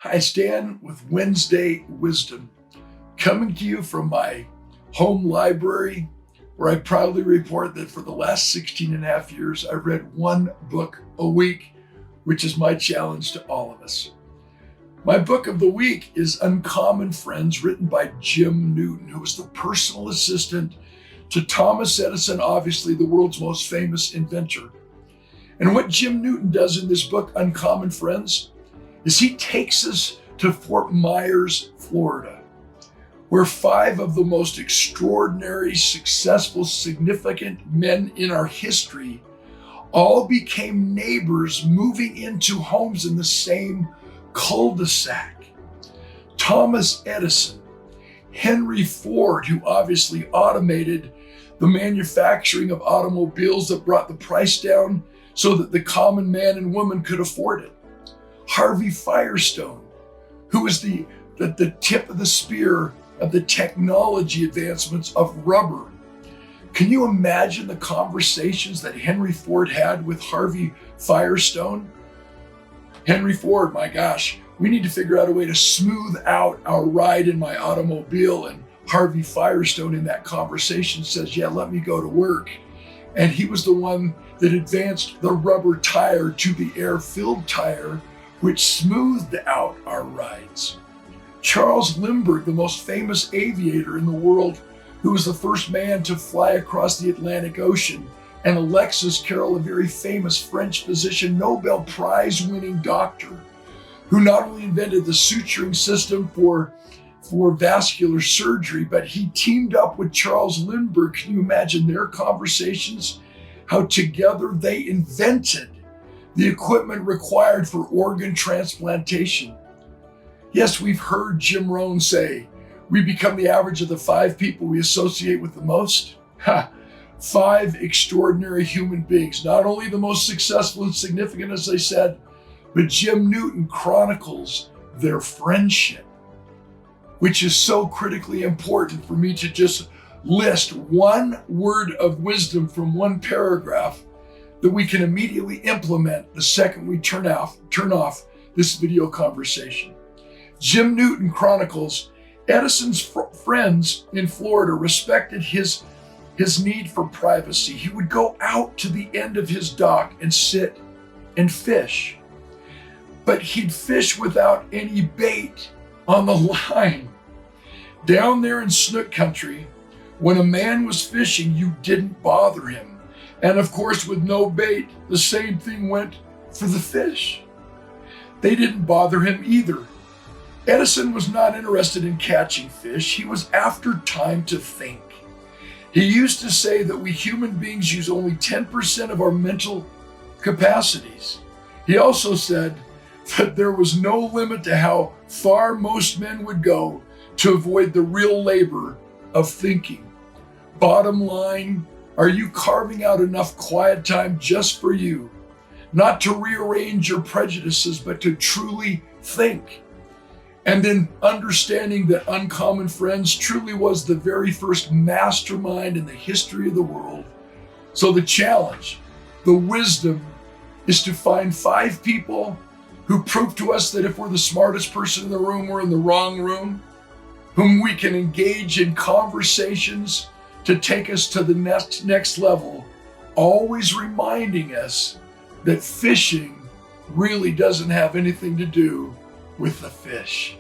I stand with Wednesday Wisdom, coming to you from my home library, where I proudly report that for the last 16 and a half years, I've read one book a week, which is my challenge to all of us. My book of the week is Uncommon Friends, written by Jim Newman, who was the personal assistant to Thomas Edison, obviously the world's most famous inventor. And what Jim Newman does in this book, Uncommon Friends, is he takes us to Fort Myers, Florida, where 5 of the most extraordinary, successful, significant men in our history all became neighbors, moving into homes in the same cul-de-sac. Thomas Edison, Henry Ford, who obviously automated the manufacturing of automobiles that brought the price down so that the common man and woman could afford it. Harvey Firestone, who was the tip of the spear of the technology advancements of rubber. Can you imagine the conversations that Henry Ford had with Harvey Firestone? Henry Ford, my gosh, we need to figure out a way to smooth out our ride in my automobile. And Harvey Firestone in that conversation says, yeah, let me go to work. And he was the one that advanced the rubber tire to the air-filled tire, which smoothed out our rides. Charles Lindbergh, the most famous aviator in the world, who was the first man to fly across the Atlantic Ocean, and Alexis, Carrel, a very famous French physician, Nobel Prize-winning doctor, who not only invented the suturing system for vascular surgery, but he teamed up with Charles Lindbergh. Can you imagine their conversations? How together they invented the equipment required for organ transplantation. Yes, we've heard Jim Rohn say, we become the average of the 5 people we associate with the most. 5 extraordinary human beings, not only the most successful and significant, as I said, but Jim Newman chronicles their friendship, which is so critically important for me to just list one word of wisdom from one paragraph that we can immediately implement the second we turn off this video conversation. Jim Newman chronicles Edison's friends in Florida respected his need for privacy. He would go out to the end of his dock and sit and fish, but he'd fish without any bait on the line. Down there in Snook country, when a man was fishing, you didn't bother him. And of course, with no bait, the same thing went for the fish. They didn't bother him either. Edison was not interested in catching fish. He was after time to think. He used to say that we human beings use only 10% of our mental capacities. He also said that there was no limit to how far most men would go to avoid the real labor of thinking. Bottom line, are you carving out enough quiet time just for you, not to rearrange your prejudices, but to truly think? And then understanding that Uncommon Friends truly was the very first mastermind in the history of the world. So the challenge, the wisdom, is to find 5 people who prove to us that if we're the smartest person in the room, we're in the wrong room, whom we can engage in conversations to take us to the next level, always reminding us that fishing really doesn't have anything to do with the fish.